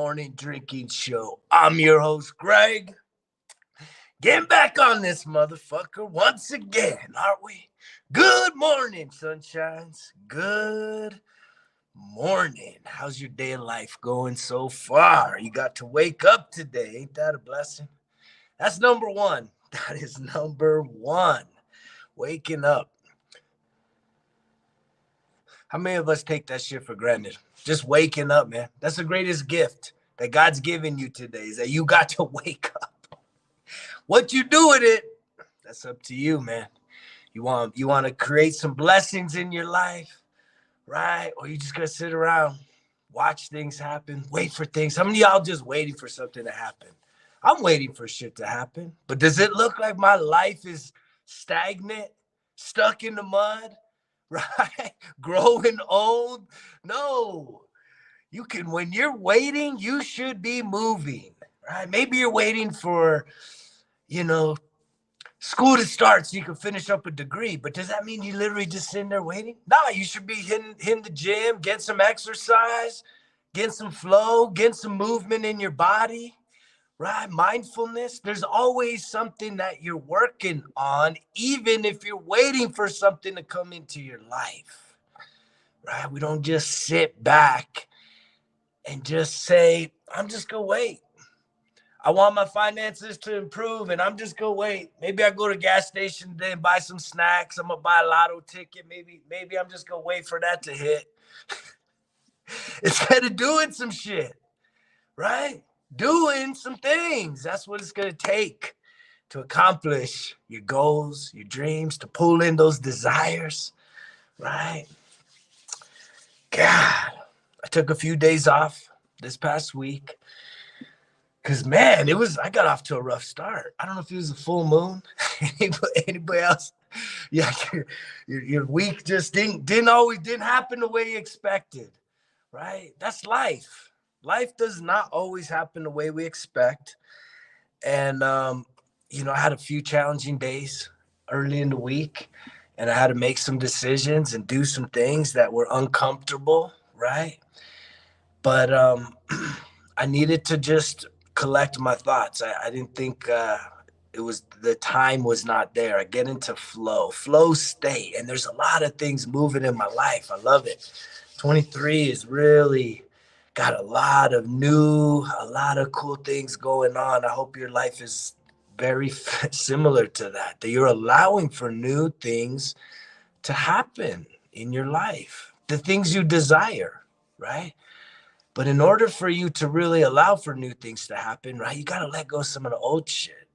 Morning Drinking Show. I'm your host, Greg. Getting back on this motherfucker once again, aren't we? Good morning, sunshines. Good morning. How's your day of life going so far? You got to wake up today. Ain't that a blessing? That's number one. That is number one. Waking up. How many of us take that shit for granted? Just waking up, man. That's the greatest gift that God's given you today, is that you got to wake up. What you do with it, that's up to you, man. You want to create some blessings in your life, right? Or you just gonna sit around, watch things happen, wait for things. How many of y'all just waiting for something to happen? I'm waiting for shit to happen. But does it look like my life is stagnant, stuck in the mud, right? Growing old? No. You can, when you're waiting, you should be moving, right? Maybe you're waiting for, school to start so you can finish up a degree. But does that mean you literally just sitting there waiting? No, you should be hitting the gym, getting some exercise, getting some flow, getting some movement in your body, right? Mindfulness. There's always something that you're working on, even if you're waiting for something to come into your life, right? We don't just sit back and just say, I'm just going to wait. I want my finances to improve, and I'm just going to wait. Maybe I go to a gas station today and buy some snacks. I'm going to buy a lotto ticket. Maybe I'm just going to wait for that to hit. Instead of doing some shit, right? Doing some things. That's what it's going to take to accomplish your goals, your dreams, to pull in those desires, right? God, I took a few days off this past week. Because, man, I got off to a rough start. I don't know if it was a full moon. Anybody else? Yeah, your week just didn't happen the way you expected, right? That's life. Life does not always happen the way we expect. And, I had a few challenging days early in the week, and I had to make some decisions and do some things that were uncomfortable, right? But I needed to just collect my thoughts. I didn't think the time was not there. I get into flow state, and there's a lot of things moving in my life. I love it. 23 is really got a lot of cool things going on. I hope your life is very similar to that you're allowing for new things to happen in your life, the things you desire, right? But in order for you to really allow for new things to happen, right, you got to let go of some of the old shit.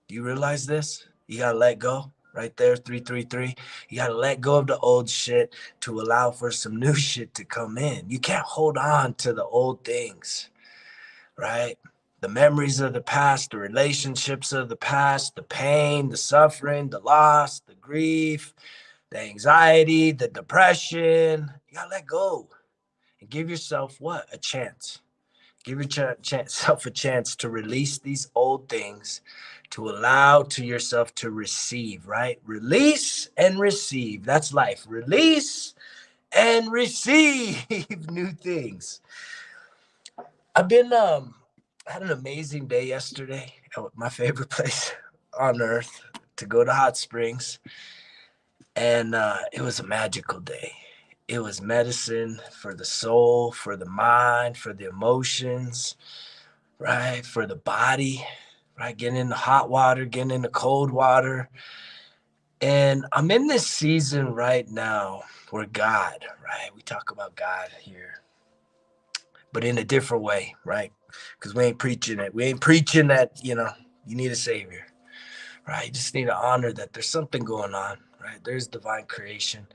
Do you realize this? You got to let go right there, 333. You got to let go of the old shit to allow for some new shit to come in. You can't hold on to the old things, right? The memories of the past, the relationships of the past, the pain, the suffering, the loss, the grief, the anxiety, the depression. You got to let go. And give yourself what? A chance. Give yourself a chance to release these old things, to allow to yourself to receive, right? Release and receive. That's life. Release and receive new things. I've been, had an amazing day yesterday at my favorite place on earth, to go to Hot Springs. And it was a magical day. It was medicine for the soul, for the mind, for the emotions, right? For the body, right? Getting in the hot water, getting in the cold water. And I'm in this season right now where God, right? We talk about God here, but in a different way, right? Because we ain't preaching it. We ain't preaching that, you need a savior, right? You just need to honor that there's something going on, right? There's divine creation.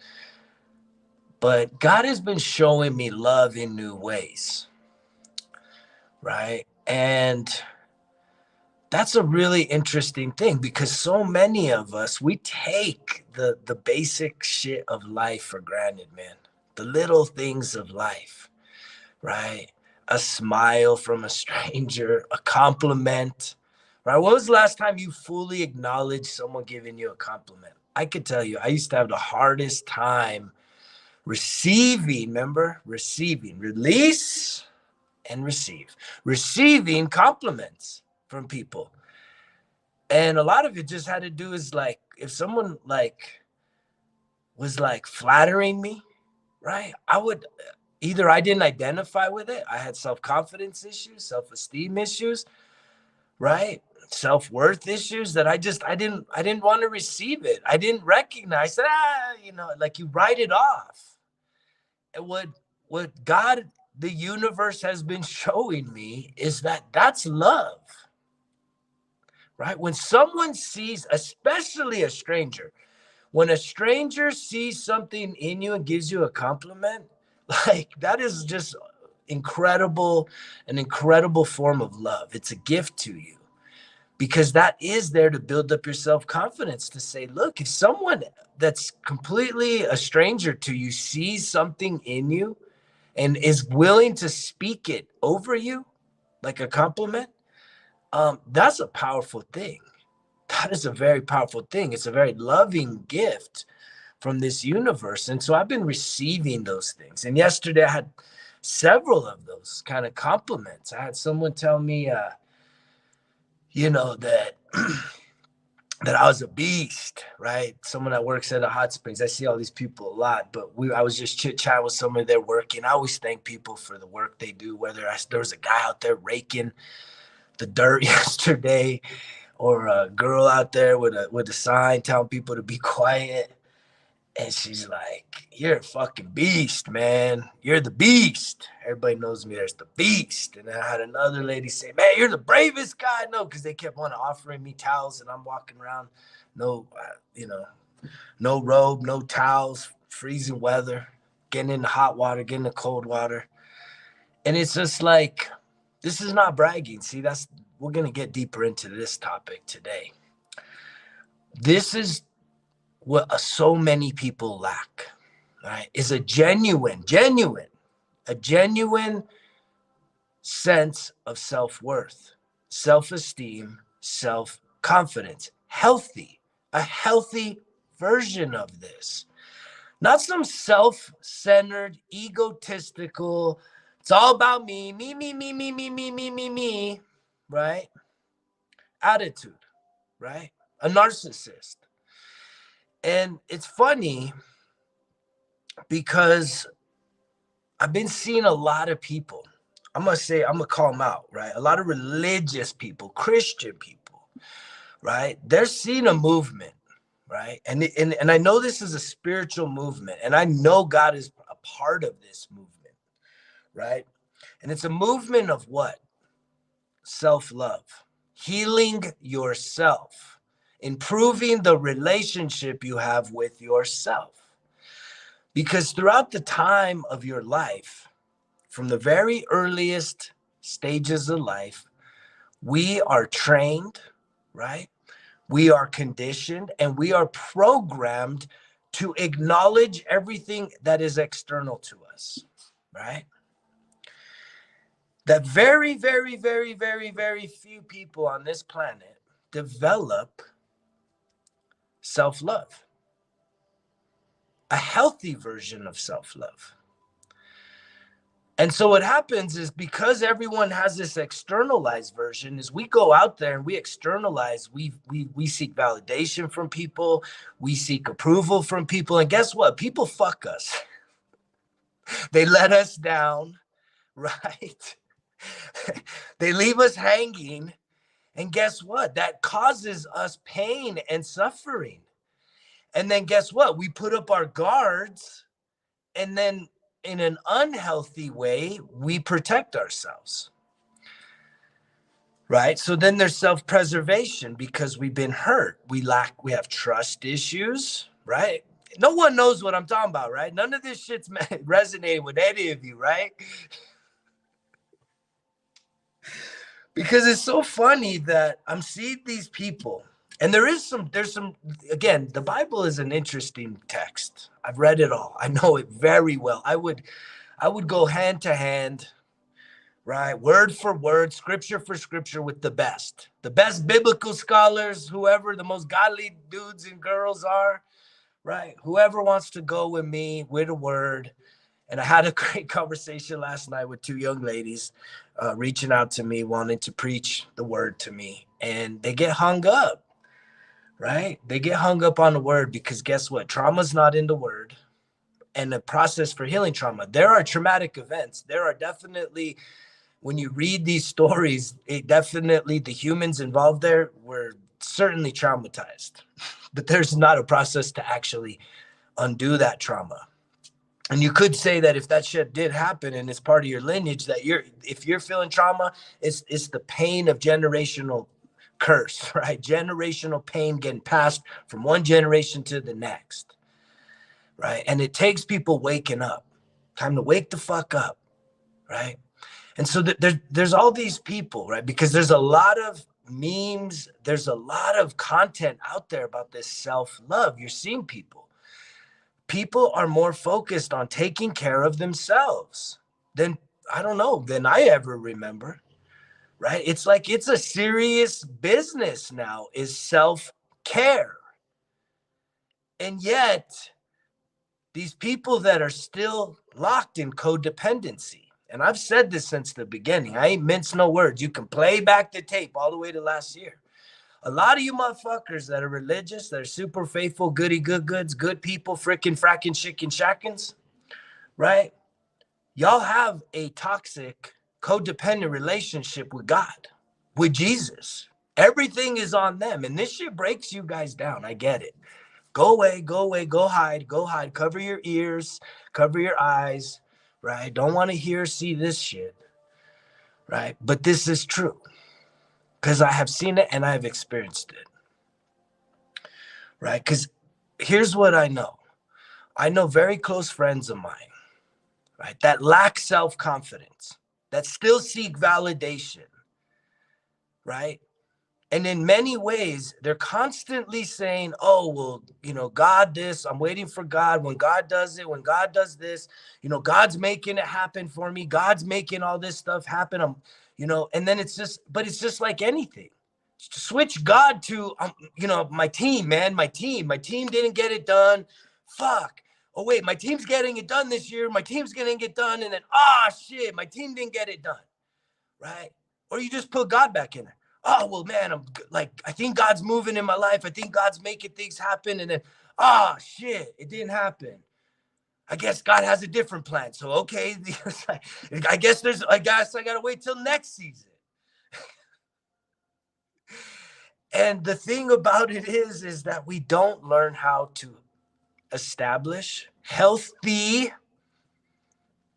But God has been showing me love in new ways, right? And that's a really interesting thing, because so many of us, we take the basic shit of life for granted, man. The little things of life, right? A smile from a stranger, a compliment, right? When was the last time you fully acknowledged someone giving you a compliment? I could tell you, I used to have the hardest time receiving, release and receive. Receiving compliments from people. And a lot of it just had to do is like, if someone like was like flattering me, right? I didn't identify with it. I had self-confidence issues, self-esteem issues, right? Self-worth issues that I didn't want to receive it. I didn't recognize that, like you write it off. And what God, the universe has been showing me is that that's love, right? When someone sees, especially a stranger, when a stranger sees something in you and gives you a compliment, like that is just an incredible form of love. It's a gift to you because that is there to build up your self-confidence, to say, look, if someone that's completely a stranger to you sees something in you and is willing to speak it over you like a compliment, that's a powerful thing. That is a very powerful thing. It's a very loving gift from this universe. And so I've been receiving those things. And yesterday I had several of those kind of compliments. I had someone tell me, that that I was a beast, right? Someone that works at a hot springs. I see all these people a lot, but I was just chit-chatting with somebody there working. I always thank people for the work they do, there was a guy out there raking the dirt yesterday, or a girl out there with a sign telling people to be quiet. And she's like, you're a fucking beast, man. You're the beast. Everybody knows me as the beast. And I had another lady say, man, you're the bravest guy. No, because they kept on offering me towels, and I'm walking around, no robe, no towels, freezing weather, getting in the hot water, getting in the cold water. And it's just like, this is not bragging. See, we're going to get deeper into this topic today. This is what so many people lack, right? Is a genuine sense of self-worth, self-esteem, self-confidence, a healthy version of this. Not some self-centered, egotistical, it's all about me, right? Attitude, right? A narcissist. And it's funny because I've been seeing a lot of people, I'm going to call them out, right? A lot of religious people, Christian people, right? They're seeing a movement, right? And I know this is a spiritual movement, and I know God is a part of this movement, right? And it's a movement of what? Self-love, healing yourself, improving the relationship you have with yourself. Because throughout the time of your life, from the very earliest stages of life, we are trained, right? We are conditioned and we are programmed to acknowledge everything that is external to us, right? That very, very, very, very, very few people on this planet develop self-love, a healthy version of self-love. And so what happens is, because everyone has this externalized version, is we go out there and we externalize, we seek validation from people, we seek approval from people, and guess what? People fuck us. They let us down, right? They leave us hanging, and guess what? That causes us pain and suffering. And then guess what? We put up our guards, and then in an unhealthy way, we protect ourselves, right? So then there's self-preservation because we've been hurt. We have trust issues, right? No one knows what I'm talking about, right? None of this shit's resonating with any of you, right? Because it's so funny that I'm seeing these people, and there's some, again, the Bible is an interesting text. I've read it all. I know it very well. I would go hand to hand, right? Word for word, scripture for scripture with the best biblical scholars, whoever the most godly dudes and girls are, right? Whoever wants to go with me with a word And I had a great conversation last night with two young ladies reaching out to me, wanting to preach the word to me. And they get hung up, right? They get hung up on the word because guess what? Trauma's not in the word. And the process for healing trauma, there are traumatic events. There are definitely, when you read these stories, it definitely, the humans involved there were certainly traumatized. But there's not a process to actually undo that trauma. And you could say that if that shit did happen and it's part of your lineage, that if you're feeling trauma, it's the pain of generational curse, right? Generational pain getting passed from one generation to the next, right? And it takes people waking up, time to wake the fuck up, right? And so there's all these people, right? Because there's a lot of memes, there's a lot of content out there about this self-love. You're seeing people are more focused on taking care of themselves than, I don't know, than I ever remember, right? It's like it's a serious business now, is self-care. And yet these people that are still locked in codependency, and I've said this since the beginning, I ain't mince no words. You can play back the tape all the way to last year. A lot of you motherfuckers that are religious, that are super faithful, goody goods, good people, frickin' frackin' chicken shackins, right? Y'all have a toxic, codependent relationship with God, with Jesus. Everything is on them. And this shit breaks you guys down. I get it. Go away, go hide, cover your ears, cover your eyes, right? Don't want to hear, see this shit, right? But this is true because I have seen it and I've experienced it, right? Because here's what I know. I know very close friends of mine, right, that lack self-confidence, that still seek validation, right? And in many ways, they're constantly saying, oh, well, God this, I'm waiting for God. When God does it, when God does this, God's making it happen for me. God's making all this stuff happen. And then it's just like anything. Switch God to, my team, man, my team didn't get it done. Fuck. Oh, wait, my team's getting it done this year. My team's going to get done. And then, shit, my team didn't get it done. Right. Or you just put God back in there. Oh, well, man, I think God's moving in my life. I think God's making things happen. And then, shit, it didn't happen. I guess God has a different plan. So, okay, I guess I got to wait till next season. And the thing about it is that we don't learn how to establish healthy,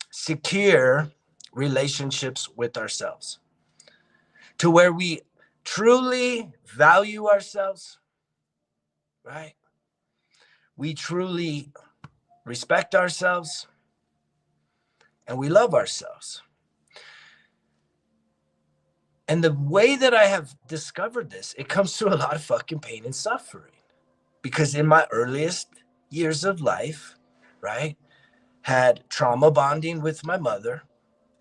secure relationships with ourselves, to where we truly value ourselves, right? We truly respect ourselves and we love ourselves. And the way that I have discovered this, it comes through a lot of fucking pain and suffering. Because in my earliest years of life, right, had trauma bonding with my mother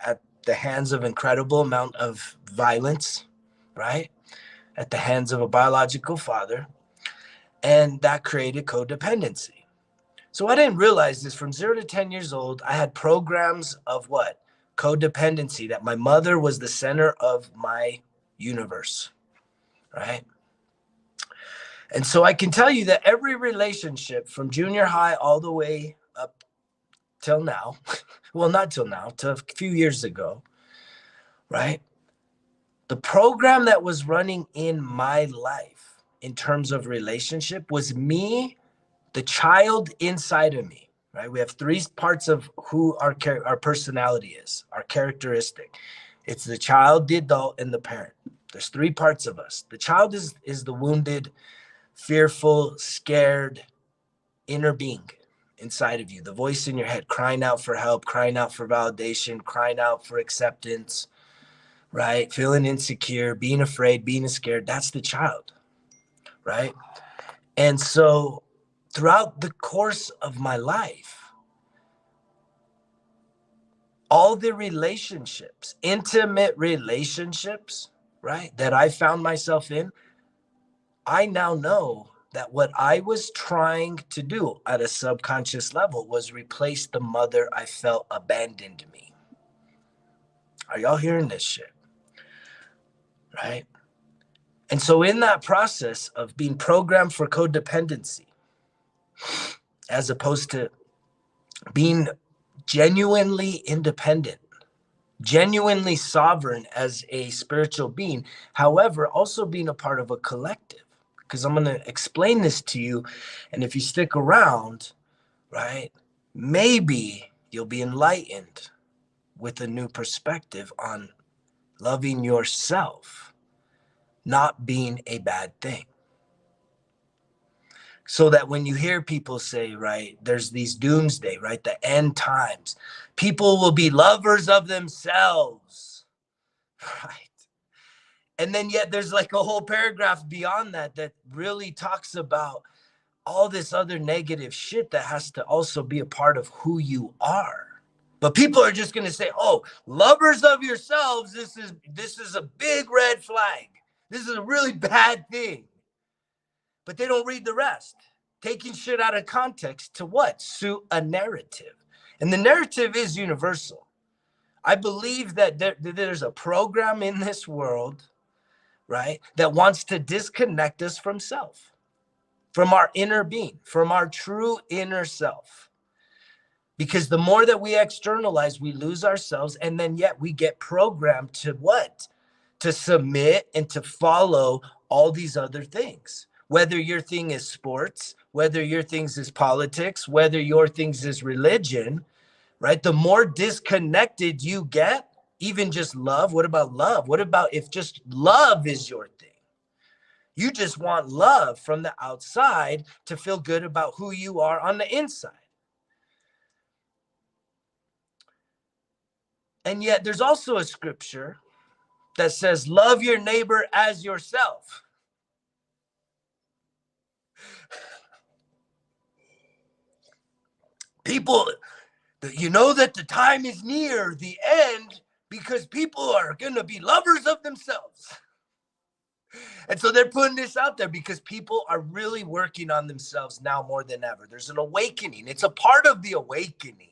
at the hands of incredible amount of violence, right, at the hands of a biological father. And that created codependency. So I didn't realize this from 0 to 10 years old. I had programs of what? Codependency, that my mother was the center of my universe, right? And so I can tell you that every relationship from junior high all the way up till now, well, not till now, till a few years ago, right? The program that was running in my life in terms of relationship was me, the child inside of me, right? We have three parts of who our personality is, our characteristic. It's the child, the adult, and the parent. There's three parts of us. The child is the wounded, fearful, scared inner being inside of you, the voice in your head crying out for help, crying out for validation, crying out for acceptance, right? Feeling insecure, being afraid, being scared. That's the child, right? And so throughout the course of my life, all the relationships, intimate relationships, right, that I found myself in, I now know that what I was trying to do at a subconscious level was replace the mother I felt abandoned me. Are y'all hearing this shit? Right? And so in that process of being programmed for codependency, as opposed to being genuinely independent, genuinely sovereign as a spiritual being, however, also being a part of a collective. Because I'm going to explain this to you. And if you stick around, right, maybe you'll be enlightened with a new perspective on loving yourself not being a bad thing. So that when you hear people say, right, there's these doomsday, right, the end times, people will be lovers of themselves, right? And then yet there's like a whole paragraph beyond that that really talks about all this other negative shit that has to also be a part of who you are. But people are just going to say, oh, lovers of yourselves, this is a big red flag. This is a really bad thing. But they don't read the rest. Taking shit out of context to what? Suit a narrative. And the narrative is universal. I believe that there's a program in this world, right, that wants to disconnect us from self, from our inner being, from our true inner self. Because the more that we externalize, we lose ourselves. And then yet we get programmed to what? To submit and to follow all these other things. Whether your thing is sports, whether your things is politics, whether your things is religion, right? The more disconnected you get, even just love. What about love? What about if just love is your thing? You just want love from the outside to feel good about who you are on the inside. And yet there's also a scripture that says, love your neighbor as yourself. People, you know that the time is near the end because people are going to be lovers of themselves. And so they're putting this out there because people are really working on themselves now more than ever. There's an awakening. It's a part of the awakening.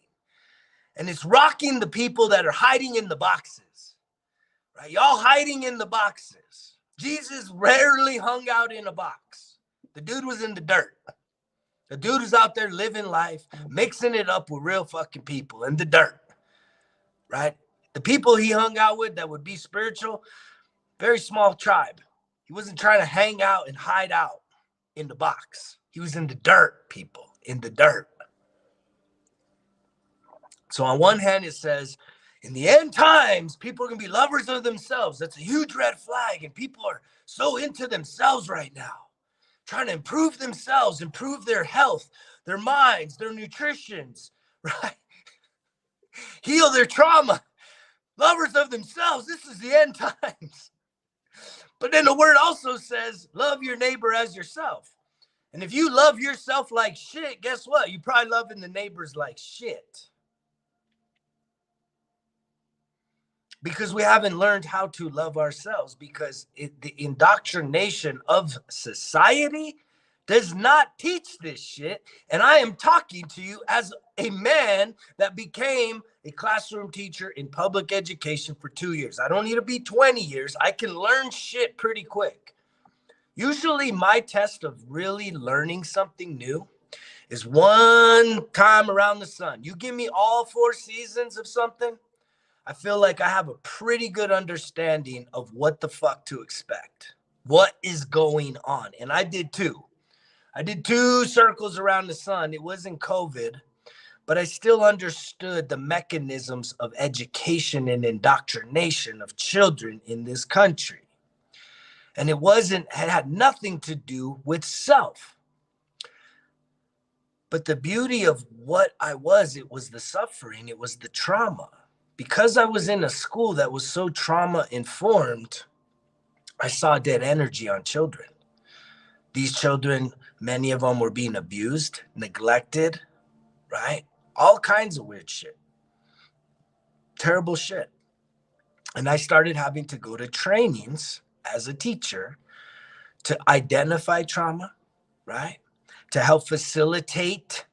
And it's rocking the people that are hiding in the boxes, right? Y'all hiding in the boxes. Jesus rarely hung out in a box. The dude was in the dirt. The dude was out there living life, mixing it up with real fucking people in the dirt, right? The people he hung out with that would be spiritual, very small tribe. He wasn't trying to hang out and hide out in the box. He was in the dirt, people, in the dirt. So on one hand, it says, in the end times, people are going to be lovers of themselves. That's a huge red flag. And people are so into themselves right now, trying to improve themselves, improve their health, their minds, their nutritions, right? Heal their trauma. Lovers of themselves. This is the end times. But then the word also says, love your neighbor as yourself. And if you love yourself like shit, guess what? You're probably loving the neighbors like shit. Because we haven't learned how to love ourselves, because the indoctrination of society does not teach this shit. And I am talking to you as a man that became a classroom teacher in public education for 2 years. I don't need to be 20 years. I can learn shit pretty quick. Usually my test of really learning something new is one time around the sun. You give me all 4 seasons of something, I feel like I have a pretty good understanding of what the fuck to expect. What is going on? And I did 2. I did 2 circles around the sun. It wasn't COVID, but I still understood the mechanisms of education and indoctrination of children in this country. And it had nothing to do with self. But the beauty of what I was, it was the suffering, it was the trauma. Because I was in a school that was so trauma informed, I saw dead energy on children. These children, many of them were being abused, neglected, right? All kinds of weird shit. Terrible shit. And I started having to go to trainings as a teacher to identify trauma, right? To help facilitate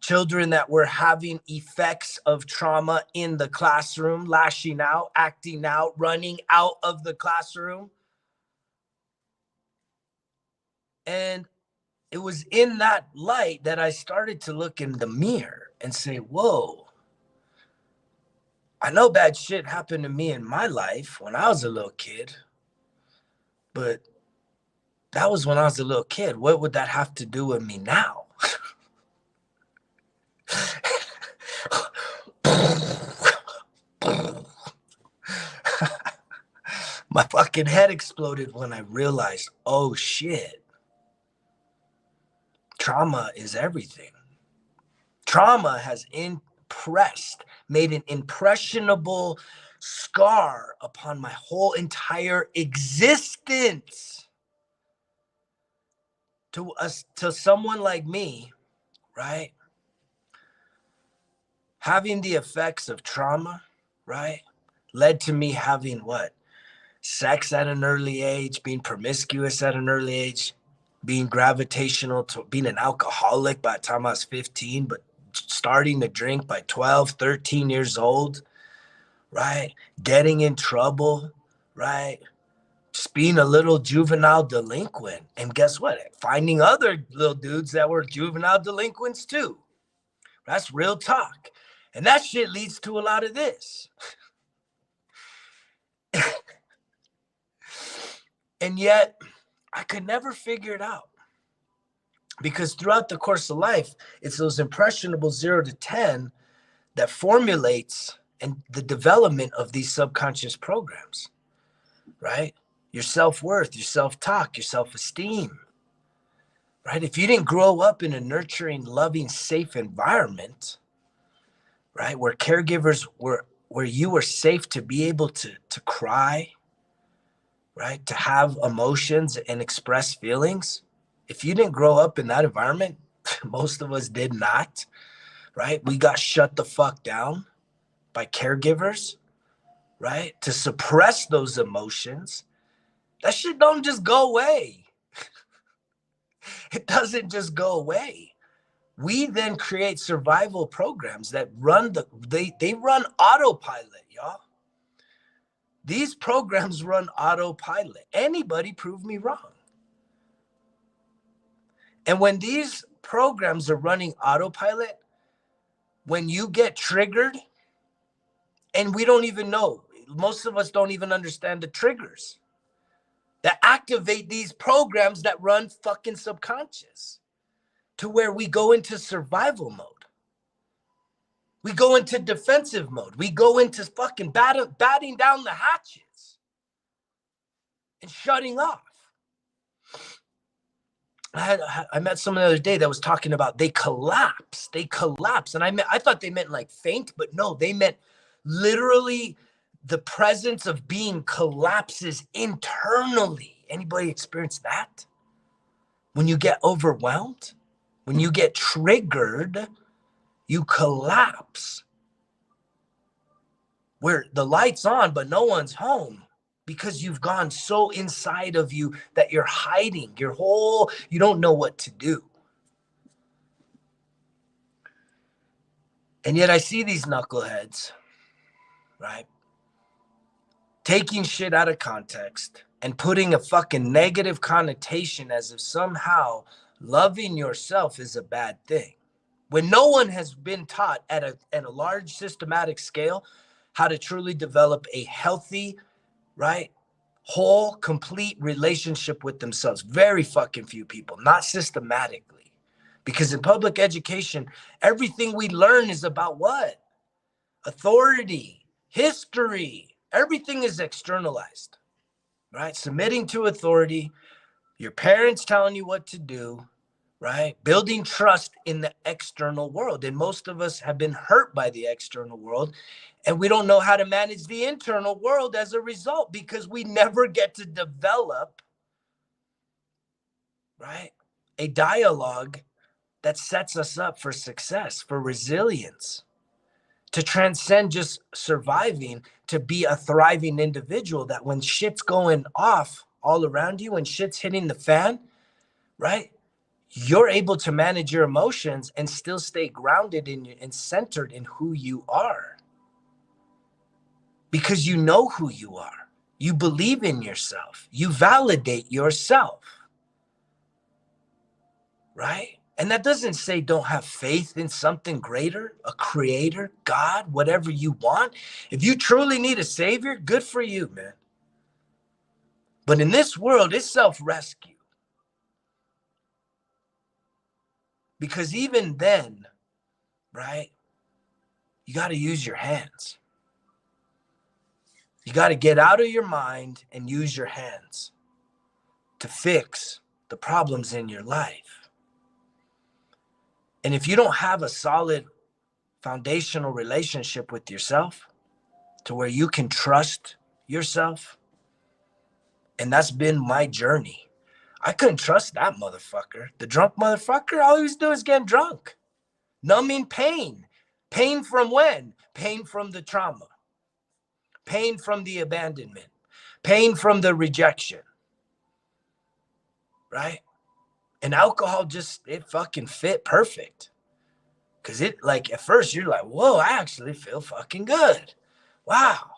children that were having effects of trauma in the classroom, lashing out, acting out, running out of the classroom. And it was in that light that I started to look in the mirror and say, whoa, I know bad shit happened to me in my life when I was a little kid, but that was when I was a little kid. What would that have to do with me now? My fucking head exploded when I realized, oh shit, trauma is everything. Trauma has made an impressionable scar upon my whole entire existence. To someone like me, right? Having the effects of trauma, right, led to me having what? Sex at an early age, being promiscuous at an early age, being gravitational to being an alcoholic by the time I was 15, but starting to drink by 12, 13 years old, right? Getting in trouble, right? Just being a little juvenile delinquent. And guess what? Finding other little dudes that were juvenile delinquents too. That's real talk. And that shit leads to a lot of this. And yet, I could never figure it out. Because throughout the course of life, it's those impressionable 0 to 10 that formulates and the development of these subconscious programs, right? Your self-worth, your self-talk, your self-esteem, right? If you didn't grow up in a nurturing, loving, safe environment, right, where caregivers where you were safe to be able to cry, right, to have emotions and express feelings. If you didn't grow up in that environment, most of us did not, right? We got shut the fuck down by caregivers, right? To suppress those emotions. That shit don't just go away. It doesn't just go away. We then create survival programs that run they run autopilot, y'all. These programs run autopilot. Anybody prove me wrong. And when these programs are running autopilot, when you get triggered, and we don't even know, most of us don't even understand the triggers that activate these programs that run fucking subconscious, to where we go into survival mode. We go into defensive mode. We go into fucking batting down the hatches and shutting off. I met someone the other day that was talking about they collapse. And I thought they meant like faint, but no, they meant literally the presence of being collapses internally. Anybody experience that? When you get overwhelmed, when you get triggered, you collapse. Where the light's on, but no one's home, because you've gone so inside of you that you're hiding you don't know what to do. And yet I see these knuckleheads, right, taking shit out of context and putting a fucking negative connotation as if somehow loving yourself is a bad thing. When no one has been taught at a large systematic scale how to truly develop a healthy, right, whole, complete relationship with themselves. Very fucking few people, not systematically. Because in public education, everything we learn is about what? Authority, history, everything is externalized, right? Submitting to authority, your parents telling you what to do, right? Building trust in the external world. And most of us have been hurt by the external world, and we don't know how to manage the internal world as a result, because we never get to develop, right, a dialogue that sets us up for success, for resilience, to transcend just surviving, to be a thriving individual that when shit's going off all around you, when shit's hitting the fan, right, you're able to manage your emotions and still stay grounded in and centered in who you are. Because you know who you are. You believe in yourself. You validate yourself. Right? And that doesn't say don't have faith in something greater, a creator, God, whatever you want. If you truly need a savior, good for you, man. But in this world, it's self-rescue. Because even then, right, you got to use your hands. You got to get out of your mind and use your hands to fix the problems in your life. And if you don't have a solid foundational relationship with yourself to where you can trust yourself, and that's been my journey. I couldn't trust that motherfucker. The drunk motherfucker, all he was doing is getting drunk. Numbing pain. Pain from when? Pain from the trauma. Pain from the abandonment. Pain from the rejection. Right? And alcohol just, it fucking fit perfect. Because it, like, at first you're like, whoa, I actually feel fucking good. Wow.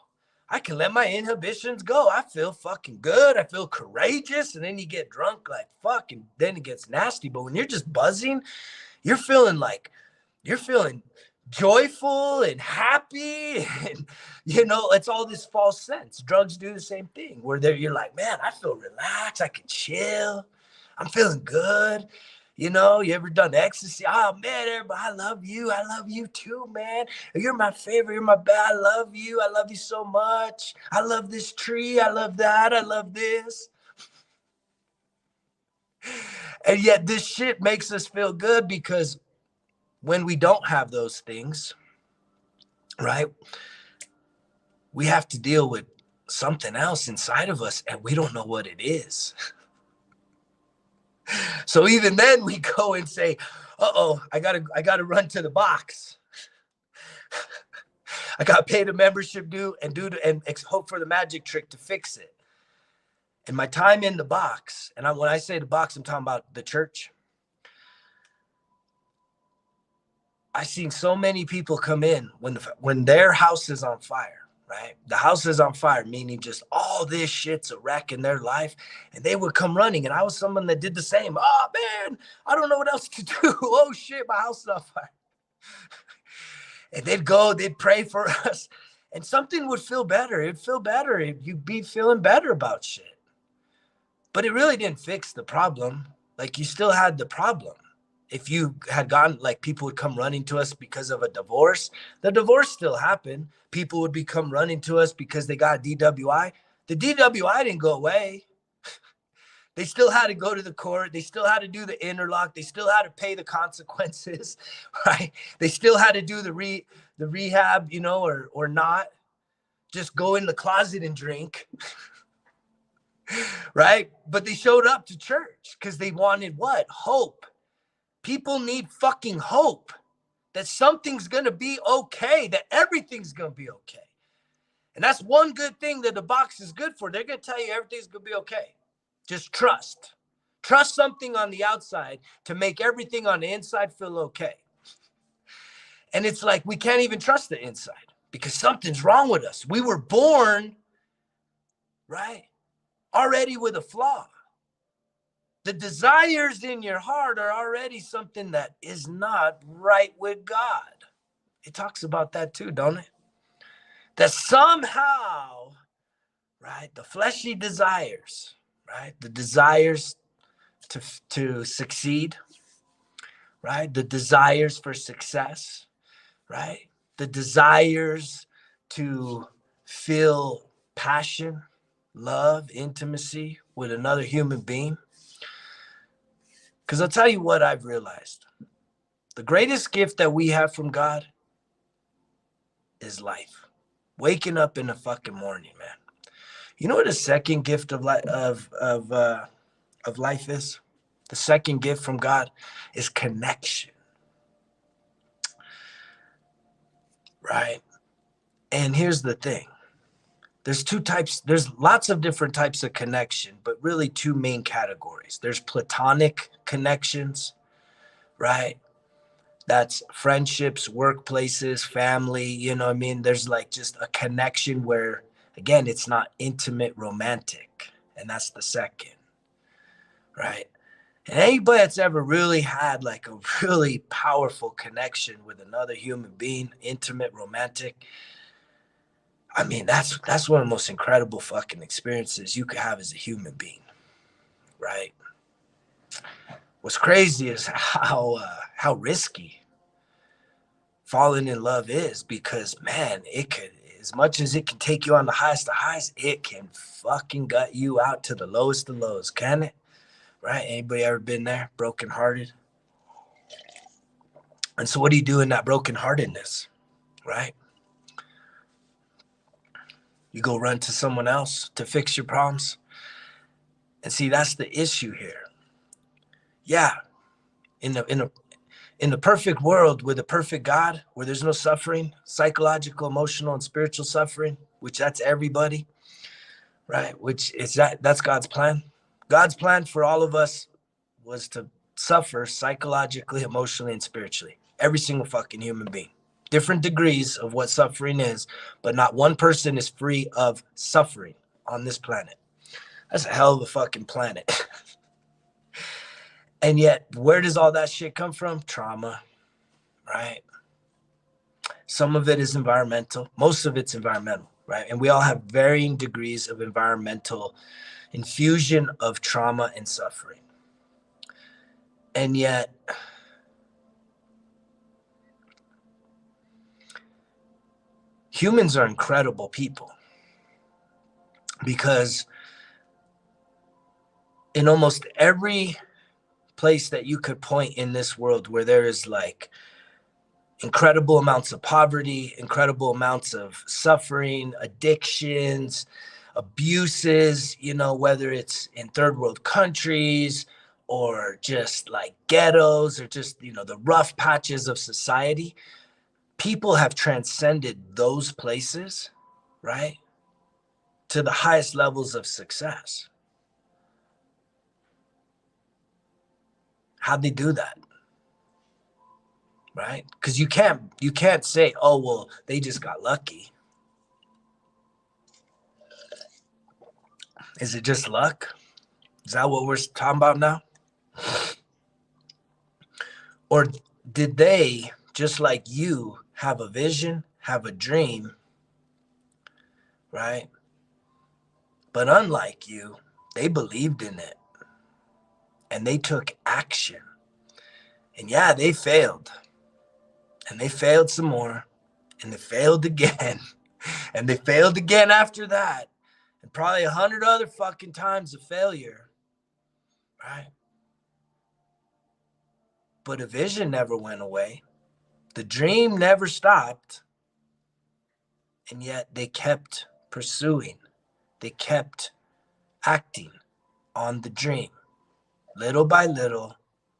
I can let my inhibitions go. I feel fucking good. I feel courageous. And then you get drunk like fuck, and then it gets nasty. But when you're just buzzing, you're feeling joyful and happy. And, you know, it's all this false sense. Drugs do the same thing where you're like, man, I feel relaxed. I can chill. I'm feeling good. You know, you ever done ecstasy? Oh, man, everybody, I love you. I love you too, man. You're my favorite. You're my best. I love you. I love you so much. I love this tree. I love that. I love this. And yet this shit makes us feel good because when we don't have those things, right, we have to deal with something else inside of us and we don't know what it is. So even then we go and say, uh-oh, I gotta run to the box. I got paid a membership due and hope for the magic trick to fix it. And my time in the box, and when I say the box, I'm talking about the church. I've seen so many people come in when their house is on fire. Right? The house is on fire, meaning just all this shit's a wreck in their life. And they would come running. And I was someone that did the same. Oh, man, I don't know what else to do. Oh, shit, my house is on fire. And they'd pray for us. And something would feel better. It'd feel better. You'd be feeling better about shit. But it really didn't fix the problem. Like, you still had the problem. If you had gone, like, people would come running to us because of a divorce, the divorce still happened. People would come running to us because they got a DWI. The DWI didn't go away. They still had to go to the court. They still had to do the interlock. They still had to pay the consequences, right? They still had to do the rehab, you know, or not. Just go in the closet and drink, right? But they showed up to church because they wanted what? Hope. People need fucking hope that something's going to be okay, that everything's going to be okay. And that's one good thing that the box is good for. They're going to tell you everything's going to be okay. Just trust. Trust something on the outside to make everything on the inside feel okay. And it's like we can't even trust the inside because something's wrong with us. We were born, right, already with a flaw. The desires in your heart are already something that is not right with God. It talks about that too, don't it? That somehow, right, the fleshy desires, right, the desires to succeed, right, the desires for success, right, the desires to feel passion, love, intimacy with another human being. Because I'll tell you what I've realized. The greatest gift that we have from God is life. Waking up in the fucking morning, man. You know what the second gift of life is? The second gift from God is connection. Right? And here's the thing. there's two types, there's lots of different types of connection, but really two main categories. There's platonic connections, right? That's friendships, workplaces, family, you know what I mean? There's like just a connection where, again, it's not intimate, romantic. And that's the second, right? And anybody that's ever really had like a really powerful connection with another human being, intimate, romantic, I mean, that's one of the most incredible fucking experiences you could have as a human being, right? What's crazy is how risky falling in love is, because man, it could, as much as it can take you on the highest of highs, it can fucking gut you out to the lowest of lows, can it? Right? Anybody ever been there, brokenhearted? And so what do you do in that brokenheartedness, right? You go run to someone else to fix your problems. And see, that's the issue here. Yeah, in the perfect world with a perfect God, where there's no suffering, psychological, emotional, and spiritual suffering, which that's everybody, right? Which is that's God's plan. God's plan for all of us was to suffer psychologically, emotionally, and spiritually. Every single fucking human being. Different degrees of what suffering is, but not one person is free of suffering on this planet. That's a hell of a fucking planet. And yet, where does all that shit come from? Trauma, right? Some of it is environmental. Most of it's environmental, right? And we all have varying degrees of environmental infusion of trauma and suffering. And yet, humans are incredible people, because in almost every place that you could point in this world where there is like incredible amounts of poverty, incredible amounts of suffering, addictions, abuses, you know, whether it's in third world countries or just like ghettos or just, you know, the rough patches of society, people have transcended those places, right, to the highest levels of success. How'd they do that? Right? Because you can't say, oh, well, they just got lucky. Is it just luck? Is that what we're talking about now? Or did they, just like you, have a vision, have a dream, right? But unlike you, they believed in it and they took action. And yeah, they failed. And they failed some more. And they failed again. And they failed again after that. And probably 100 other fucking times of failure. Right? But a vision never went away. The dream never stopped. And yet they kept pursuing. They kept acting on the dream. Little by little,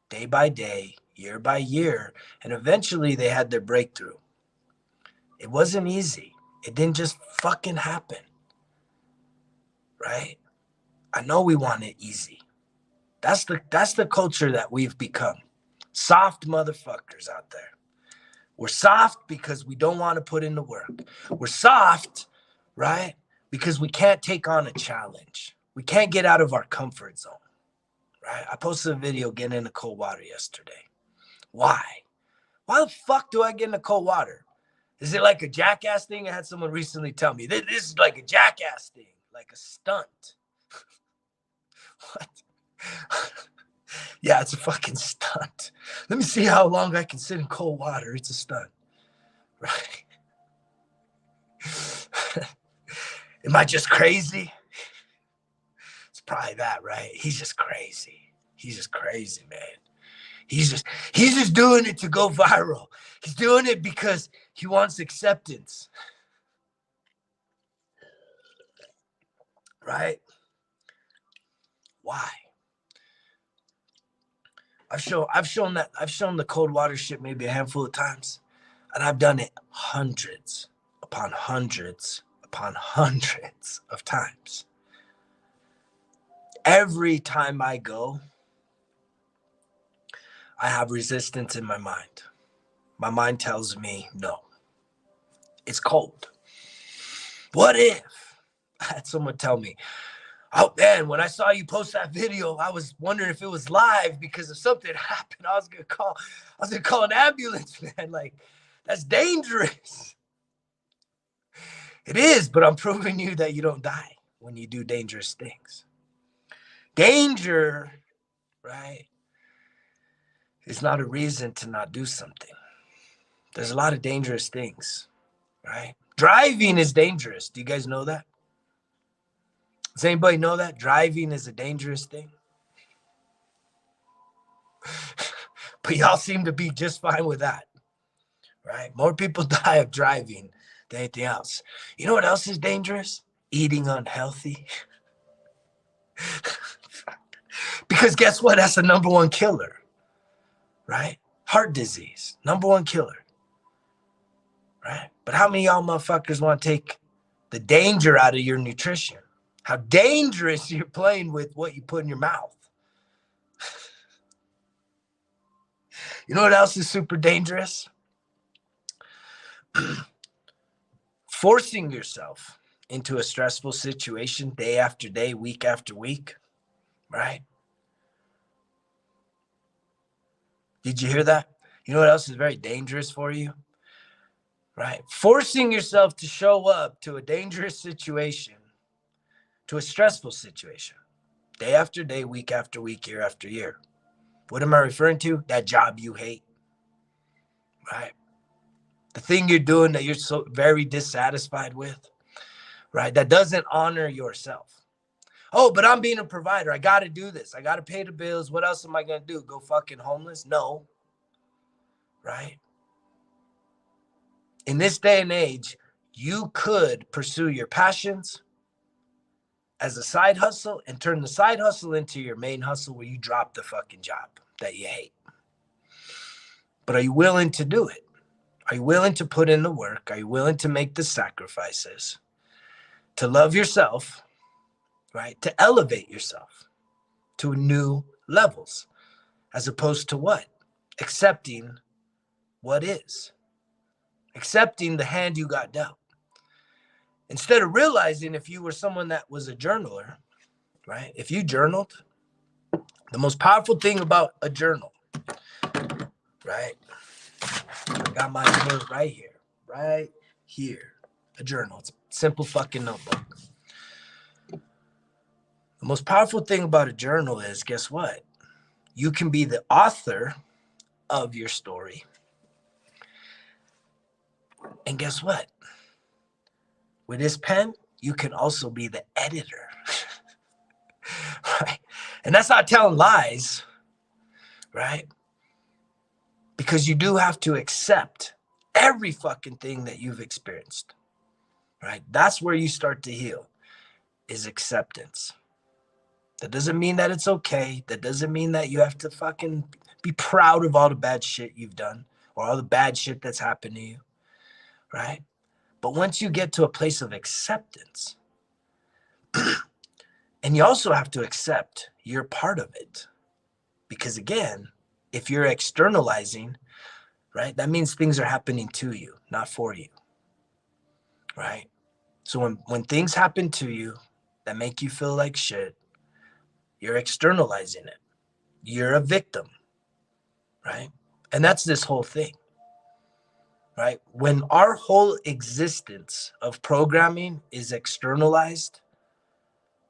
day by day, year by year. And eventually they had their breakthrough. It wasn't easy. It didn't just fucking happen. Right? I know we want it easy. That's the culture that we've become. Soft motherfuckers out there. We're soft because we don't want to put in the work. We're soft, right? Because we can't take on a challenge. We can't get out of our comfort zone, right? I posted a video getting into cold water yesterday. Why? Why the fuck do I get into cold water? Is it like a jackass thing? I had someone recently tell me, this is like a jackass thing, like a stunt. What? Yeah, it's a fucking stunt. Let me see how long I can sit in cold water. It's a stunt, right? Am I just crazy? It's probably that, right? He's just crazy. He's just crazy, man. He's just doing it to go viral. He's doing it because he wants acceptance. Right? Why? I've shown the cold water shit maybe a handful of times, and I've done it hundreds upon hundreds upon hundreds of times. Every time I go, I have resistance in my mind. My mind tells me, no, it's cold. What if? I had someone tell me, oh man, when I saw you post that video, I was wondering if it was live because if something happened, I was gonna call an ambulance, man. Like, that's dangerous. It is, but I'm proving you that you don't die when you do dangerous things. Danger, right, is not a reason to not do something. There's a lot of dangerous things, right? Driving is dangerous. Do you guys know that? Does anybody know that? Driving is a dangerous thing. But y'all seem to be just fine with that, right? More people die of driving than anything else. You know what else is dangerous? Eating unhealthy. Because guess what? That's the number one killer, right? Heart disease, number one killer, right? But how many of y'all motherfuckers want to take the danger out of your nutrition? How dangerous you're playing with what you put in your mouth. You know what else is super dangerous? Forcing yourself into a stressful situation day after day, week after week, right? Did you hear that? You know what else is very dangerous for you? Right? Forcing yourself to show up to a dangerous situation, to a stressful situation, day after day, week after week, year after year. What am I referring to? That job you hate, right? The thing you're doing that you're so very dissatisfied with, right? That doesn't honor yourself. Oh, but I'm being a provider. I got to do this. I got to pay the bills. What else am I going to do? Go fucking homeless? No, right? In this day and age, you could pursue your passions as a side hustle and turn the side hustle into your main hustle where you drop the fucking job that you hate. But are you willing to do it? Are you willing to put in the work? Are you willing to make the sacrifices to love yourself, right? To elevate yourself to new levels, as opposed to what? Accepting what is. Accepting the hand you got dealt. Instead of realizing if you were someone that was a journaler, right? If you journaled, the most powerful thing about a journal, right? I got my journal right here, a journal. It's a simple fucking notebook. The most powerful thing about a journal is, guess what? You can be the author of your story. And guess what? With this pen, you can also be the editor. Right? And that's not telling lies, right? Because you do have to accept every fucking thing that you've experienced, right? That's where you start to heal, is acceptance. That doesn't mean that it's okay. That doesn't mean that you have to fucking be proud of all the bad shit you've done or all the bad shit that's happened to you, right? But once you get to a place of acceptance, and you also have to accept you're part of it. Because again, if you're externalizing, right, that means things are happening to you, not for you, right? So when things happen to you that make you feel like shit, you're externalizing it. You're a victim, right? And that's this whole thing. Right? When our whole existence of programming is externalized,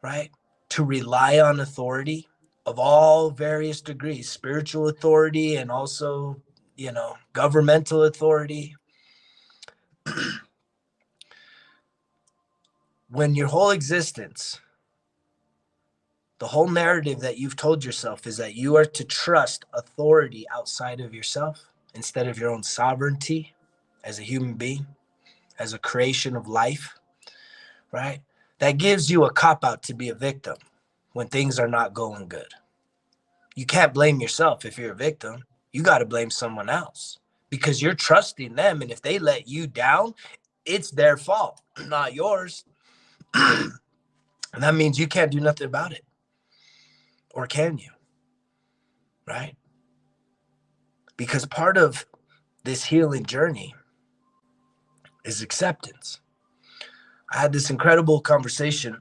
right? To rely on authority of all various degrees, spiritual authority and also, governmental authority. When your whole existence, the whole narrative that you've told yourself is that you are to trust authority outside of yourself instead of your own sovereignty, as a human being, as a creation of life, right? That gives you a cop-out to be a victim when things are not going good. You can't blame yourself if you're a victim. You got to blame someone else because you're trusting them. And if they let you down, it's their fault, not yours. And that means you can't do nothing about it. Or can you? Right? Because part of this healing journey is acceptance. I had this incredible conversation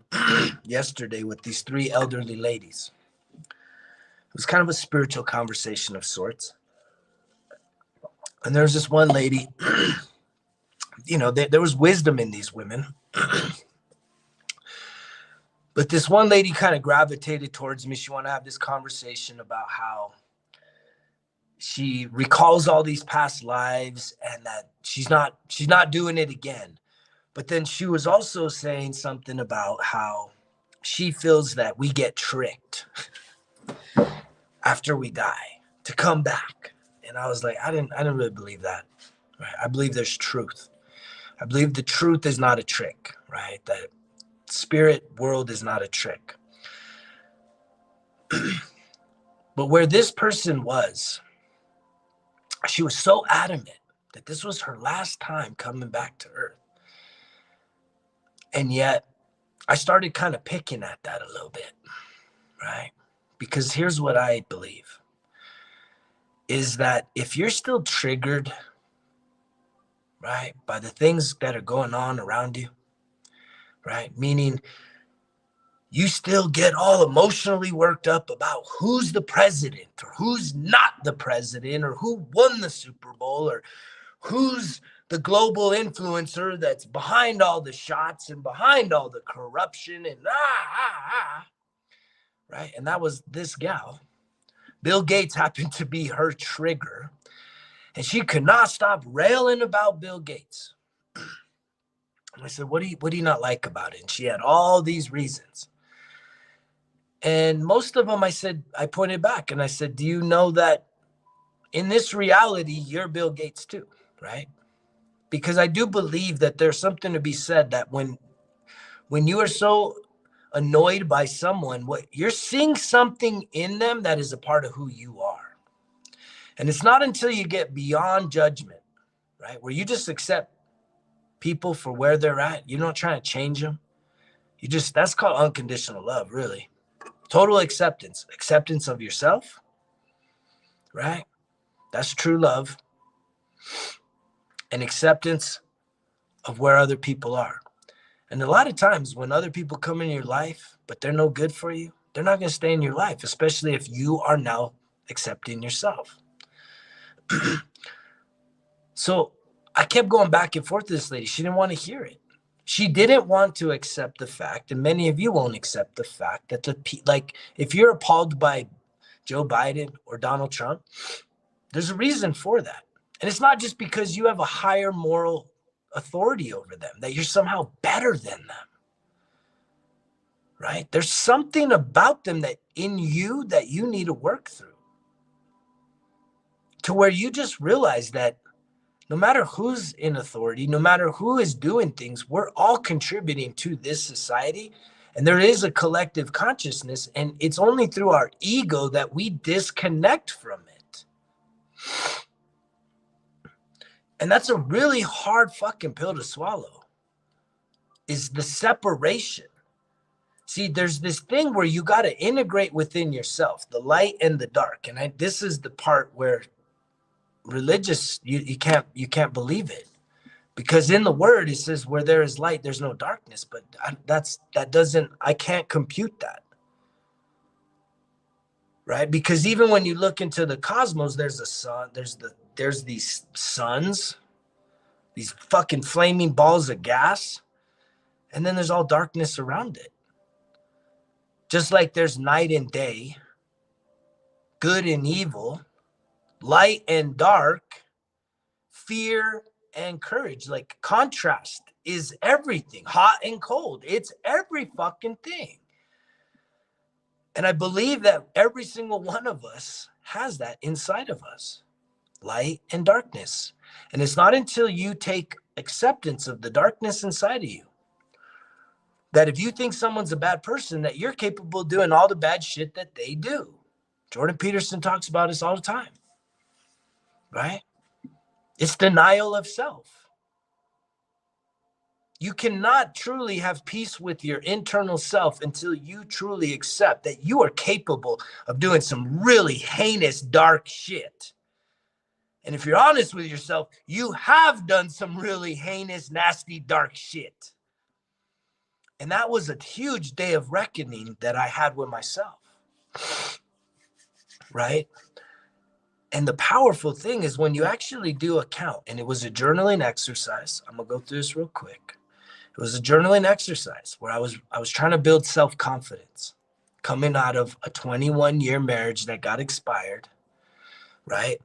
yesterday with these 3 elderly ladies. It was kind of a spiritual conversation of sorts. And there's this one lady, there was wisdom in these women. But this one lady kind of gravitated towards me. She wanted to have this conversation about how she recalls all these past lives and that she's not doing it again. But then she was also saying something about how she feels that we get tricked after we die to come back. And I was like, I didn't really believe that. Right? I believe there's truth. I believe the truth is not a trick, right? That spirit world is not a trick. But where this person was, she was so adamant that this was her last time coming back to Earth. And yet I started kind of picking at that a little bit, right? Because here's what I believe is that if you're still triggered, right, by the things that are going on around you, right, meaning you still get all emotionally worked up about who's the president or who's not the president or who won the Super Bowl or who's the global influencer that's behind all the shots and behind all the corruption and right? And that was this gal. Bill Gates happened to be her trigger, and she could not stop railing about Bill Gates. And I said, what do you not like about it? And she had all these reasons. And most of them I pointed back and I said, do you know that in this reality, you're Bill Gates too, right? Because I do believe that there's something to be said that when you are so annoyed by someone, what you're seeing something in them that is a part of who you are. And it's not until you get beyond judgment, right? Where you just accept people for where they're at. You're not trying to change them. That's called unconditional love, really. Total acceptance of yourself, right? That's true love. And acceptance of where other people are. And a lot of times when other people come in your life, but they're no good for you, they're not going to stay in your life, especially if you are now accepting yourself. So I kept going back and forth with this lady. She didn't want to hear it. She didn't want to accept the fact, and many of you won't accept the fact that if you're appalled by Joe Biden or Donald Trump, there's a reason for that. And it's not just because you have a higher moral authority over them, that you're somehow better than them, right? There's something about them that in you that you need to work through to where you just realize that no matter who's in authority, no matter who is doing things, we're all contributing to this society. And there is a collective consciousness, and it's only through our ego that we disconnect from it. And that's a really hard fucking pill to swallow, is the separation. See, there's this thing where you got to integrate within yourself, the light and the dark. And this is the part where religious, you can't believe it, because in the word it says where there is light there's no darkness, but I can't compute that, right? Because even when you look into the cosmos, there's a sun, there's these suns, these fucking flaming balls of gas, and then there's all darkness around it. Just like there's night and day, good and evil, light and dark, fear and courage. Like contrast is everything. Hot and cold. It's every fucking thing. And I believe that every single one of us has that inside of us. Light and darkness. And it's not until you take acceptance of the darkness inside of you that if you think someone's a bad person, that you're capable of doing all the bad shit that they do. Jordan Peterson talks about this all the time. Right? It's denial of self. You cannot truly have peace with your internal self until you truly accept that you are capable of doing some really heinous, dark shit. And if you're honest with yourself, you have done some really heinous, nasty, dark shit. And that was a huge day of reckoning that I had with myself. Right? And the powerful thing is when you actually do account, and it was a journaling exercise. I'm gonna go through this real quick. It was a journaling exercise where I was trying to build self-confidence coming out of a 21-year marriage that got expired, right?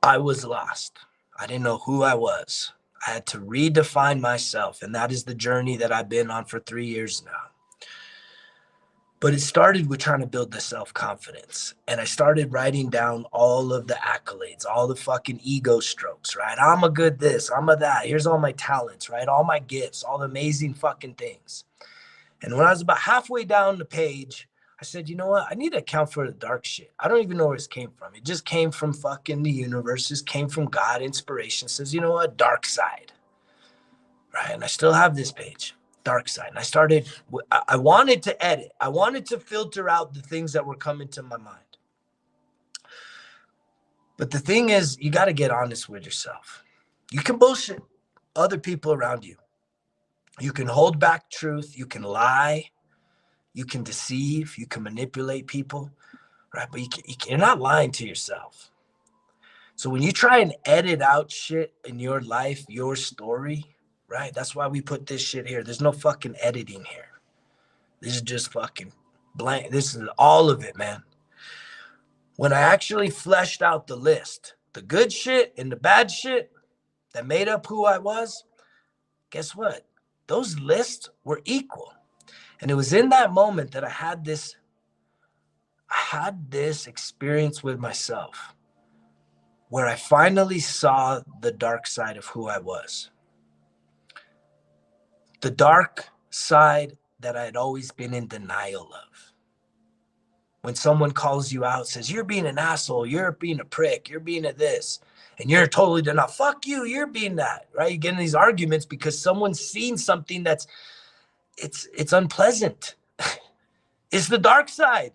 I was lost. I didn't know who I was. I had to redefine myself, and that is the journey that I've been on for 3 years now. But it started with trying to build the self-confidence. And I started writing down all of the accolades, all the fucking ego strokes, right? I'm a good this, I'm a that. Here's all my talents, right? All my gifts, all the amazing fucking things. And when I was about halfway down the page, I said, you know what? I need to account for the dark shit. I don't even know where this came from. It just came from fucking the universe. It came from God. Inspiration says, you know what? Dark side, right? And I still have this page. Dark side. And I wanted to edit. I wanted to filter out the things that were coming to my mind. But the thing is, you got to get honest with yourself. You can bullshit other people around you. You can hold back truth. You can lie. You can deceive. You can manipulate people, right? But you're not lying to yourself. So when you try and edit out shit in your life, your story, right? That's why we put this shit here. There's no fucking editing here. This is just fucking blank. This is all of it, man. When I actually fleshed out the list, the good shit and the bad shit that made up who I was, guess what? Those lists were equal. And it was in that moment that I had this experience with myself where I finally saw the dark side of who I was. The dark side that I had always been in denial of. When someone calls you out, says, you're being an asshole, you're being a prick, you're being a this, and you're totally denial. Fuck you, you're being that, right? You get in these arguments because someone's seen something that's, it's unpleasant. It's the dark side,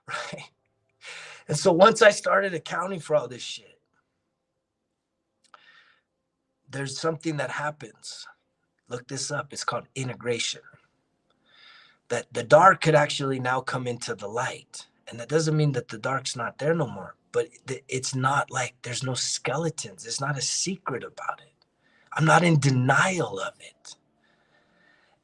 right? And so once I started accounting for all this shit, there's something that happens. Look this up. It's called integration. That the dark could actually now come into the light. And that doesn't mean that the dark's not there no more, but it's not like there's no skeletons. There's not a secret about it. I'm not in denial of it.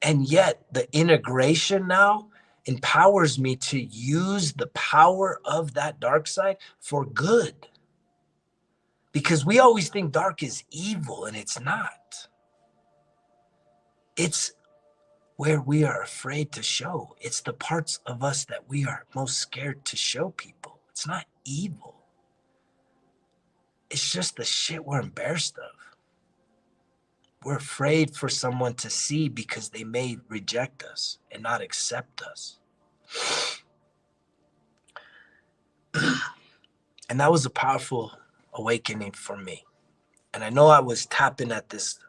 And yet the integration now empowers me to use the power of that dark side for good. Because we always think dark is evil, and it's not. It's where we are afraid to show. It's the parts of us that we are most scared to show people. It's not evil. It's just the shit we're embarrassed of. We're afraid for someone to see because they may reject us and not accept us. And that was a powerful awakening for me. And I know I was tapping at this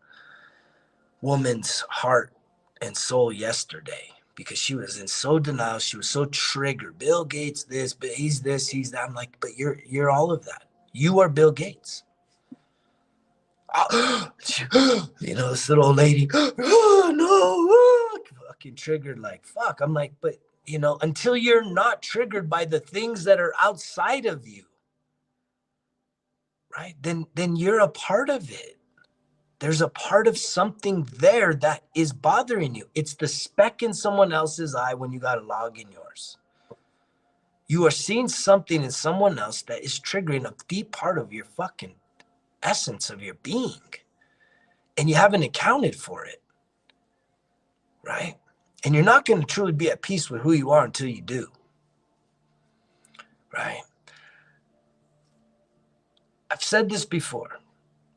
woman's heart and soul yesterday because she was in so denial. She was so triggered. Bill Gates this, but he's this, he's that. I'm like, but you're all of that. You are Bill Gates. You know, this little old lady, oh no, fucking triggered like fuck. I'm like, but you know, until you're not triggered by the things that are outside of you, right? Then you're a part of it. There's a part of something there that is bothering you. It's the speck in someone else's eye when you got a log in yours. You are seeing something in someone else that is triggering a deep part of your fucking essence of your being. And you haven't accounted for it, right? And you're not going to truly be at peace with who you are until you do, right? I've said this before.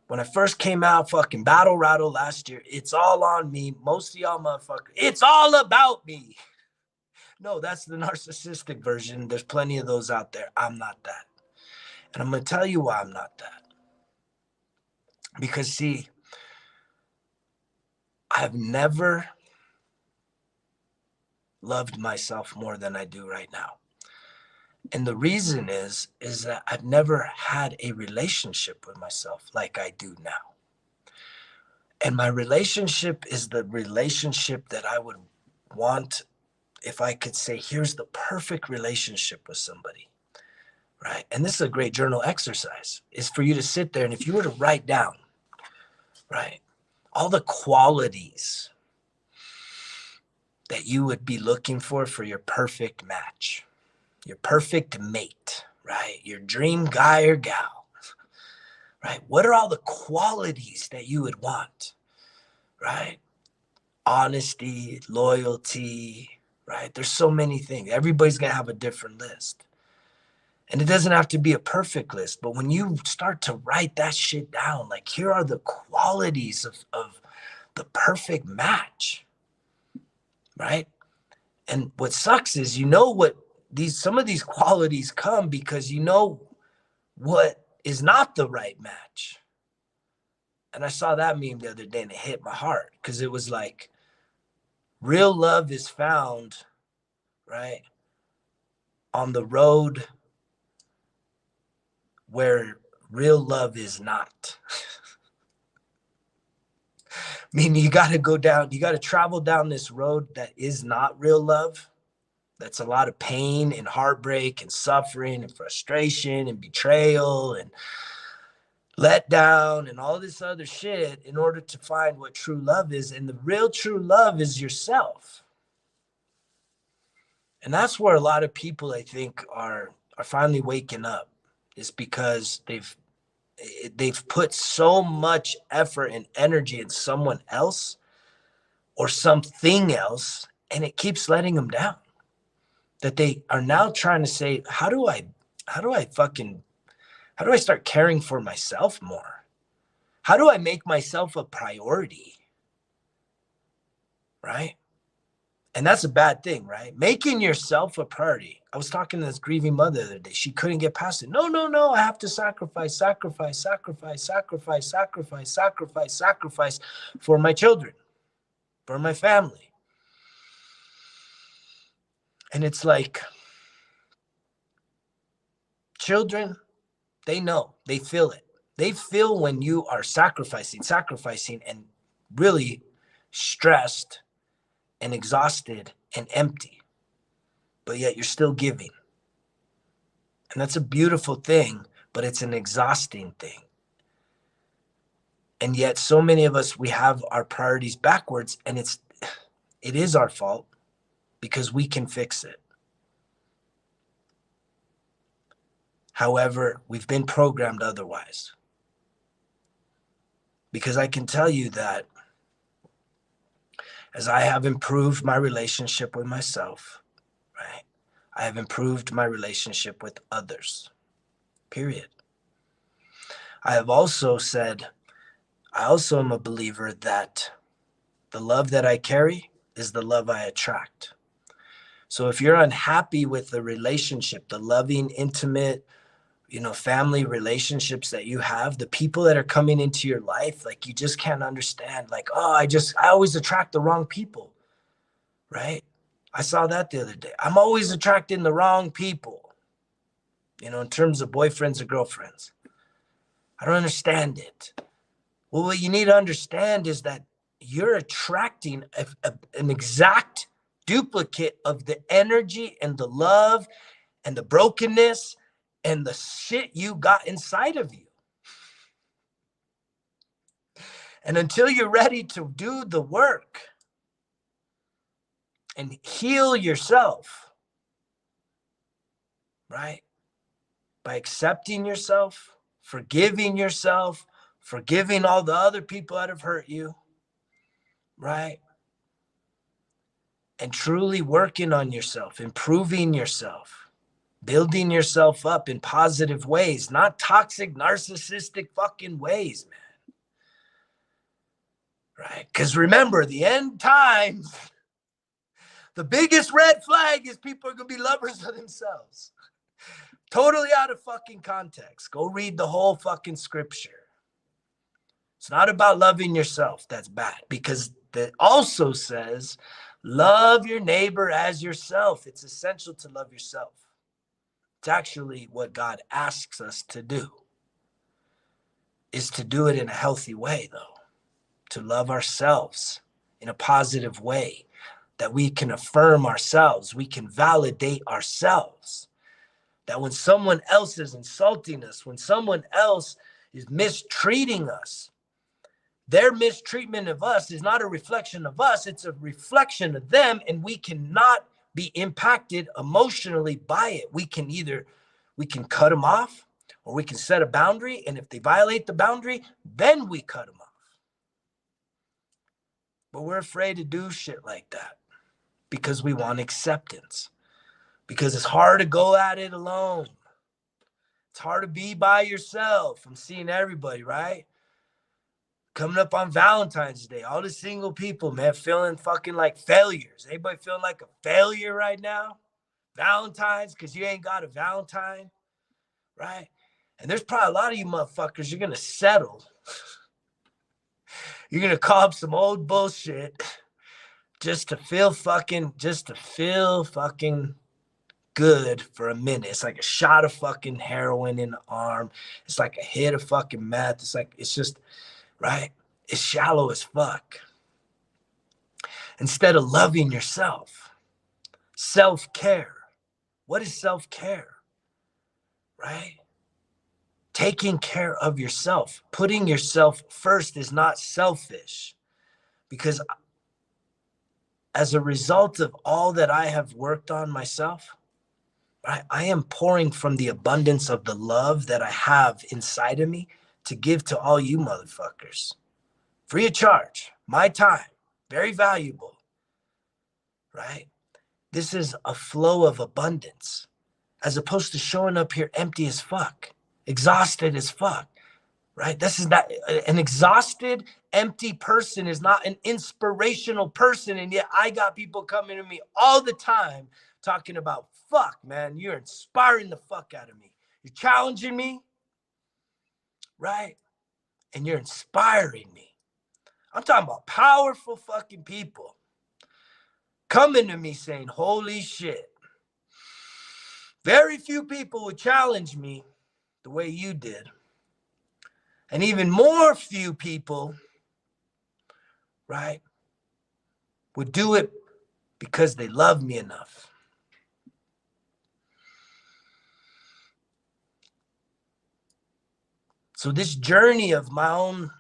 When I first came out, fucking battle rattle last year, it's all on me. Most of y'all motherfuckers, it's all about me. No, that's the narcissistic version. There's plenty of those out there. I'm not that. And I'm going to tell you why I'm not that. Because see, I've never loved myself more than I do right now. And the reason is that I've never had a relationship with myself like I do now. And my relationship is the relationship that I would want if I could say, here's the perfect relationship with somebody, right? And this is a great journal exercise, is for you to sit there and if you were to write down, right, all the qualities that you would be looking for your perfect match, your perfect mate, right? Your dream guy or gal, right? What are all the qualities that you would want, right? Honesty, loyalty, right? There's so many things. Everybody's going to have a different list. And it doesn't have to be a perfect list, but when you start to write that shit down, like here are the qualities of the perfect match, right? And what sucks is, you know, what some of these qualities come because you know what is not the right match. And I saw that meme the other day and it hit my heart because it was like, real love is found, right, on the road where real love is not. Meaning you got to travel down this road that is not real love. That's a lot of pain and heartbreak and suffering and frustration and betrayal and let down and all this other shit in order to find what true love is. And the real true love is yourself. And that's where a lot of people, I think, are finally waking up, is because they've put so much effort and energy in someone else or something else, and it keeps letting them down. That they are now trying to say, how do I start caring for myself more? How do I make myself a priority? Right? And that's a bad thing, right? Making yourself a priority. I was talking to this grieving mother the other day. She couldn't get past it. No. I have to sacrifice for my children, for my family. And it's like, children, they know, they feel it. They feel when you are sacrificing and really stressed and exhausted and empty, but yet you're still giving. And that's a beautiful thing, but it's an exhausting thing. And yet so many of us, we have our priorities backwards, and it is our fault because we can fix it. However, we've been programmed otherwise. Because I can tell you that as I have improved my relationship with myself, right, I have improved my relationship with others, period. I have also said, I also am a believer that the love that I carry is the love I attract. So if you're unhappy with the relationship, the loving, intimate, family relationships that you have, the people that are coming into your life, like you just can't understand, like, oh, I always attract the wrong people, right? I saw that the other day. I'm always attracting the wrong people, in terms of boyfriends or girlfriends. I don't understand it. Well, what you need to understand is that you're attracting an exact duplicate of the energy and the love and the brokenness and the shit you got inside of you. And until you're ready to do the work and heal yourself, right? By accepting yourself, forgiving all the other people that have hurt you, right? And truly working on yourself, improving yourself, building yourself up in positive ways, not toxic, narcissistic fucking ways, man. Right? Because remember, the end times, the biggest red flag is people are going to be lovers of themselves. Totally out of fucking context. Go read the whole fucking scripture. It's not about loving yourself. That's bad, because that also says love your neighbor as yourself. It's essential to love yourself. It's actually what God asks us to do, is to do it in a healthy way, though, to love ourselves in a positive way, that we can affirm ourselves, we can validate ourselves, that when someone else is insulting us, when someone else is mistreating us, their mistreatment of us is not a reflection of us, it's a reflection of them, and we cannot be impacted emotionally by it. We can cut them off, or we can set a boundary, and if they violate the boundary, then we cut them off. But we're afraid to do shit like that because we want acceptance, because it's hard to go at it alone. It's hard to be by yourself. I'm seeing everybody, right? Coming up on Valentine's Day, all the single people, man, feeling fucking like failures. Anybody feeling like a failure right now? Valentine's, because you ain't got a Valentine, right? And there's probably a lot of you motherfuckers, you're going to settle. You're going to call up some old bullshit just to feel fucking good for a minute. It's like a shot of fucking heroin in the arm. It's like a hit of fucking meth. It's just, right? It's shallow as fuck. Instead of loving yourself, self-care. What is self-care? Right? Taking care of yourself, putting yourself first is not selfish, because as a result of all that I have worked on myself, I am pouring from the abundance of the love that I have inside of me to give to all you motherfuckers. Free of charge, my time, very valuable, right? This is a flow of abundance, as opposed to showing up here empty as fuck, exhausted as fuck, right? This is not an exhausted, empty person is not an inspirational person. And yet I got people coming to me all the time talking about, fuck, man, you're inspiring the fuck out of me. You're challenging me, right? And you're inspiring me. I'm talking about powerful fucking people coming to me saying, holy shit. Very few people would challenge me the way you did. And even more few people, right, would do it because they love me enough. So this journey of my own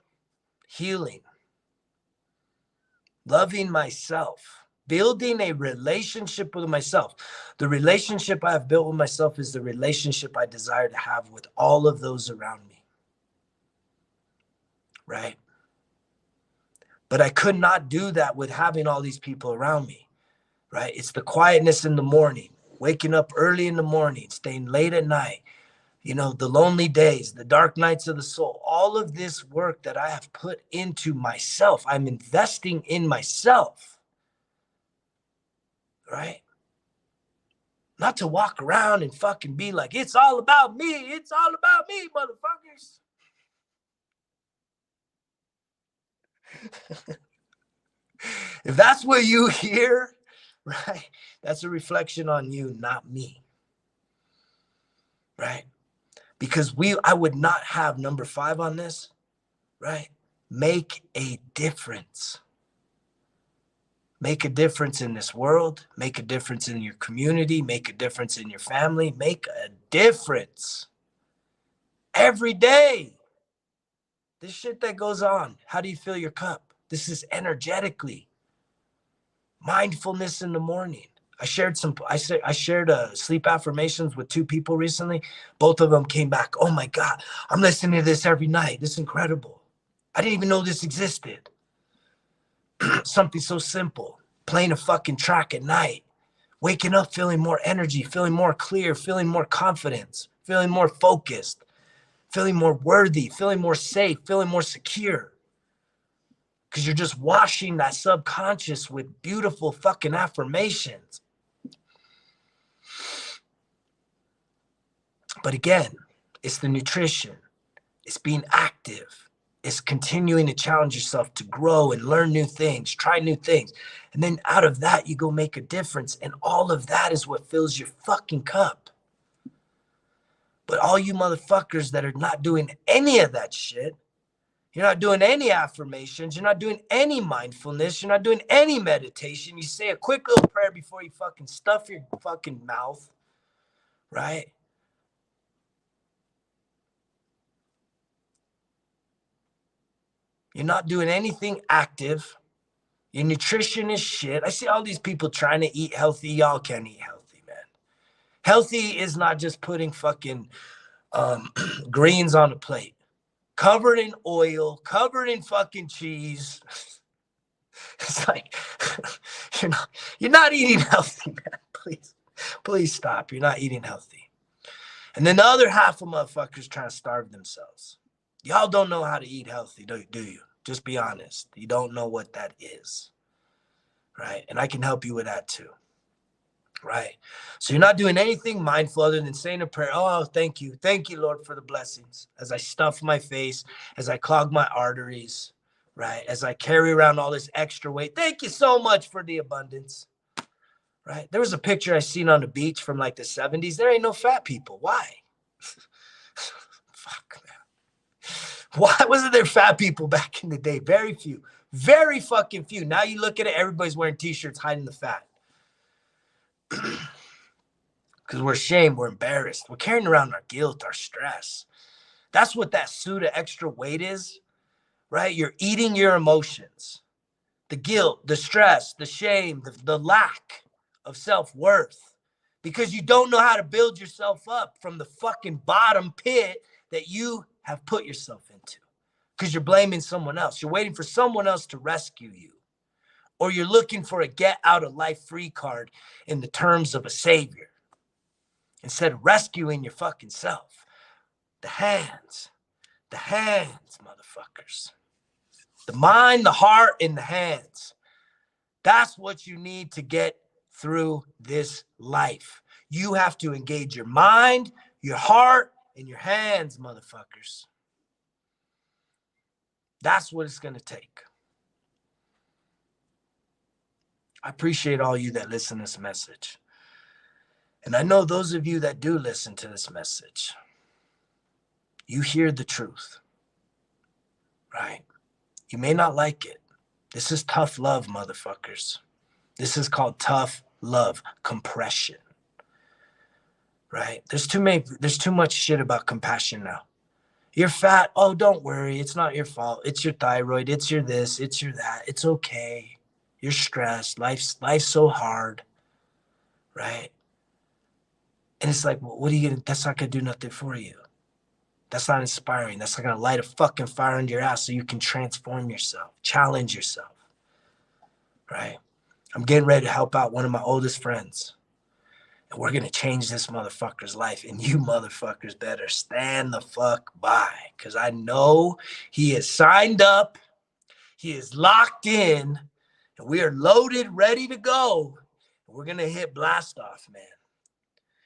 healing, loving myself, building a relationship with myself. The relationship I have built with myself is the relationship I desire to have with all of those around me. Right? But I could not do that with having all these people around me, right? It's the quietness in the morning, waking up early in the morning, staying late at night, you know, the lonely days, the dark nights of the soul, all of this work that I have put into myself. I'm investing in myself, right? Not to walk around and fucking be like, it's all about me. It's all about me, motherfuckers. If that's what you hear, right, that's a reflection on you, not me, right? Because I would not have number 5 on this, right? Make a difference. Make a difference in this world. Make a difference in your community. Make a difference in your family. Make a difference every day. This shit that goes on, how do you fill your cup? This is energetically. Mindfulness in the morning. I shared sleep affirmations with 2 people recently. Both of them came back. Oh my God, I'm listening to this every night. This is incredible. I didn't even know this existed. Something so simple, playing a fucking track at night, waking up feeling more energy, feeling more clear, feeling more confidence, feeling more focused, feeling more worthy, feeling more safe, feeling more secure. Because you're just washing that subconscious with beautiful fucking affirmations. But again, it's the nutrition. It's being active. is continuing to challenge yourself to grow and learn new things, try new things. And then out of that, you go make a difference. And all of that is what fills your fucking cup. But all you motherfuckers that are not doing any of that shit, you're not doing any affirmations, you're not doing any mindfulness, you're not doing any meditation. You say a quick little prayer before you fucking stuff your fucking mouth, right? You're not doing anything active. Your nutrition is shit. I see all these people trying to eat healthy. Y'all can't eat healthy, man. Healthy is not just putting fucking greens on a plate. Covered in oil, covered in fucking cheese. It's like, you're not eating healthy, man. Please stop. You're not eating healthy. And then the other half of motherfuckers trying to starve themselves. Y'all don't know how to eat healthy, do you? Just be honest. You don't know what that is, right? And I can help you with that too, right? So you're not doing anything mindful other than saying a prayer. Oh, thank you. Thank you, Lord, for the blessings. As I stuff my face, as I clog my arteries, right? As I carry around all this extra weight. Thank you so much for the abundance, right? There was a picture I seen on the beach from like the 70s. There ain't no fat people. Why? Fuck, man. Why wasn't there fat people back in the day? Very few. Very fucking few. Now you look at it, everybody's wearing t-shirts hiding the fat. Because we're ashamed, we're embarrassed. We're carrying around our guilt, our stress. That's what that suit of extra weight is, right? You're eating your emotions. The guilt, the stress, the shame, the lack of self-worth. Because you don't know how to build yourself up from the fucking bottom pit that you have put yourself into. Because you're blaming someone else. You're waiting for someone else to rescue you. Or you're looking for a get out of life free card in the terms of a savior. Instead of rescuing your fucking self. The hands, motherfuckers. The mind, the heart, and the hands. That's what you need to get through this life. You have to engage your mind, your heart, and your hands, motherfuckers. That's what it's going to take. I appreciate all you that listen to this message. And I know those of you that do listen to this message, you hear the truth, right? You may not like it. This is tough love, motherfuckers. This is called tough love, compression, right? There's too much shit about compassion now. You're fat. Oh, don't worry. It's not your fault. It's your thyroid. It's your this. It's your that. It's okay. You're stressed. Life's so hard, right? And it's like, well, what are you gonna? That's not gonna do nothing for you. That's not inspiring. That's not gonna light a fucking fire under your ass so you can transform yourself, challenge yourself, right? I'm getting ready to help out one of my oldest friends. And we're going to change this motherfucker's life. And you motherfuckers better stand the fuck by. Because I know he is signed up. He is locked in. And we are loaded, ready to go. And we're going to hit blast off, man.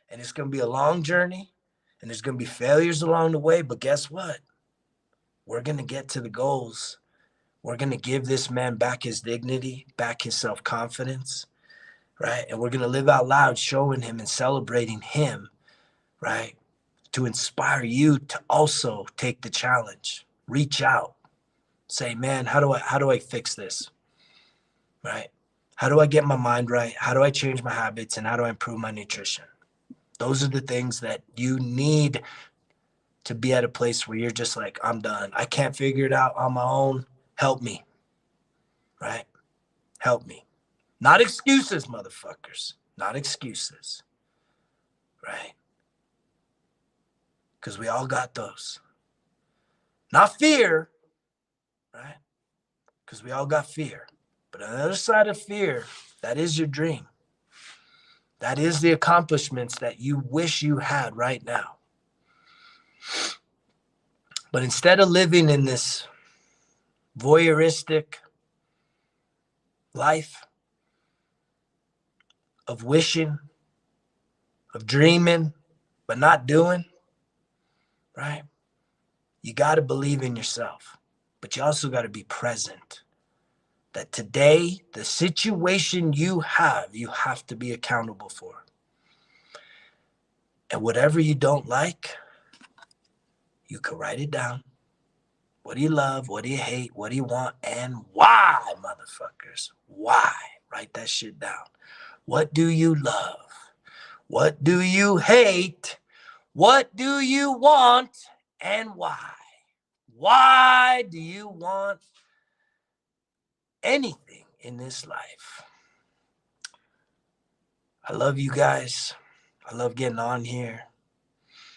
And it's going to be a long journey. And there's going to be failures along the way. But guess what? We're going to get to the goals. We're going to give this man back his dignity, back his self-confidence. Right? And we're going to live out loud, showing him and celebrating him, right? To inspire you to also take the challenge, reach out, say, man, how do I fix this? Right? How do I get my mind right? How do I change my habits? And how do I improve my nutrition? Those are the things that you need to be at a place where you're just like, I'm done. I can't figure it out on my own. Help me. Right? Help me. Not excuses, motherfuckers. Not excuses. Right? Because we all got those. Not fear. Right? Because we all got fear. But on the other side of fear, that is your dream. That is the accomplishments that you wish you had right now. But instead of living in this voyeuristic life, of wishing, of dreaming, but not doing, right? You got to believe in yourself. but you also got to be present. That today, the situation you have to be accountable for. And whatever you don't like, you can write it down. What do you love? What do you hate? What do you want? And why, motherfuckers? Why? Write that shit down. What do you love? What do you hate? What do you want? And why? Why do you want anything in this life? I love you guys. I love getting on here.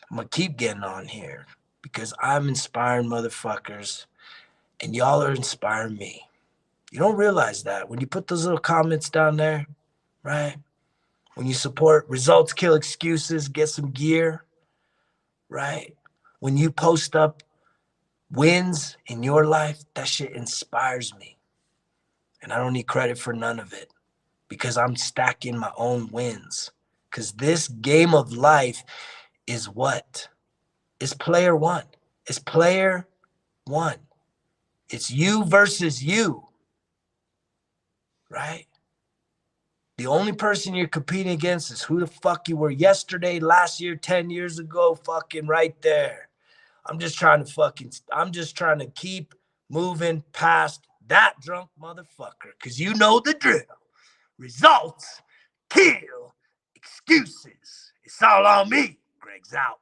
I'm going to keep getting on here because I'm inspiring motherfuckers and y'all are inspiring me. You don't realize that when you put those little comments down there, right? When you support results kill excuses, get some gear, right? When you post up wins in your life, that shit inspires me. And I don't need credit for none of it because I'm stacking my own wins. Because this game of life is what? It's player one. It's player one. It's you versus you, right? The only person you're competing against is who the fuck you were yesterday, last year, 10 years ago, fucking right there. I'm just trying to keep moving past that drunk motherfucker because you know the drill. Results kill excuses. It's all on me. Greg's out.